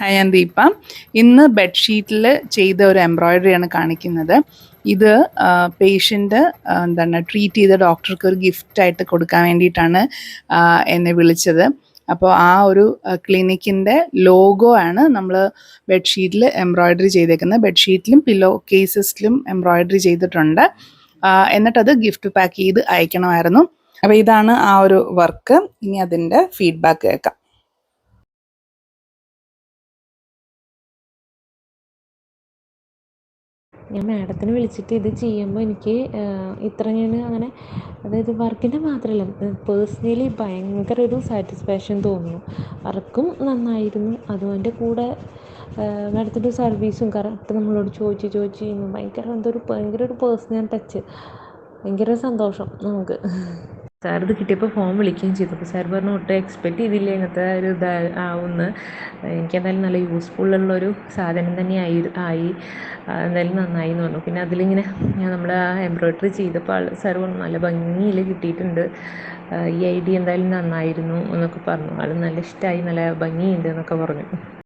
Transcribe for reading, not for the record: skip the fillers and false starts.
Hi, ഞാൻ ദീപ. ഇന്ന് ബെഡ്ഷീറ്റിൽ ചെയ്ത ഒരു എംബ്രോയ്ഡറിയാണ് കാണിക്കുന്നത്. ഇത് പേഷ്യൻ്റ് ട്രീറ്റ് ചെയ്ത ഡോക്ടർക്ക് ഒരു ഗിഫ്റ്റായിട്ട് കൊടുക്കാൻ വേണ്ടിയിട്ടാണ് എന്നെ വിളിച്ചത്. അപ്പോൾ ആ ഒരു ക്ലിനിക്കിൻ്റെ ലോഗോ ആണ് നമ്മൾ ബെഡ്ഷീറ്റിൽ എംബ്രോയ്ഡറി ചെയ്തേക്കുന്നത്. ബെഡ്ഷീറ്റിലും പില്ലോ കേസസിലും എംബ്രോയ്ഡറി ചെയ്തിട്ടുണ്ട്. എന്നിട്ടത് ഗിഫ്റ്റ് പാക്ക് ചെയ്ത് അയക്കണമായിരുന്നു. അപ്പോൾ ഇതാണ് ആ ഒരു വർക്ക്. ഇനി അതിൻ്റെ ഫീഡ്ബാക്ക് കേൾക്കാം. ഞാൻ മാഡത്തിനെ വിളിച്ചിട്ട് ഇത് ചെയ്യുമ്പോൾ എനിക്ക് ഇത്ര ഞാൻ അങ്ങനെ, അതായത് വർക്കിൻ്റെ മാത്രമല്ല, പേഴ്സണലി ഭയങ്കര ഒരു സാറ്റിസ്ഫാക്ഷൻ തോന്നുന്നു. വർക്കും നന്നായിരുന്നു, അതുകൊണ്ട് കൂടെ മാഡത്തിൻ്റെ സർവീസും കറക്റ്റ് നമ്മളോട് ചോദിച്ച് ചെയ്യുമ്പോൾ ഭയങ്കര ഒരു പേഴ്സണൽ ടച്ച്, ഭയങ്കര സന്തോഷം നമുക്ക്. സാർ ഇത് കിട്ടിയപ്പോൾ ഫോൺ വിളിക്കുകയും ചെയ്തു. അപ്പോൾ സാർ പറഞ്ഞു ഒട്ടും എക്സ്പെക്റ്റ് ചെയ്തില്ല ഇങ്ങനത്തെ ഒരു ആവുമെന്ന്. എനിക്കെന്തായാലും നല്ല യൂസ്ഫുള്ളുള്ളൊരു സാധനം തന്നെ ആയി എന്തായാലും നന്നായി എന്ന് പറഞ്ഞു. പിന്നെ അതിലിങ്ങനെ നമ്മൾ ആ എംബ്രോയ്ഡറി ചെയ്തപ്പോൾ സാർ പറഞ്ഞു നല്ല ഭംഗിയിൽ കിട്ടിയിട്ടുണ്ട്, ഈ ഐഡിയ എന്തായാലും നന്നായിരുന്നു എന്നൊക്കെ പറഞ്ഞു. ആൾ നല്ല ഇഷ്ടമായി, നല്ല ഭംഗിയുണ്ട് എന്നൊക്കെ പറഞ്ഞു.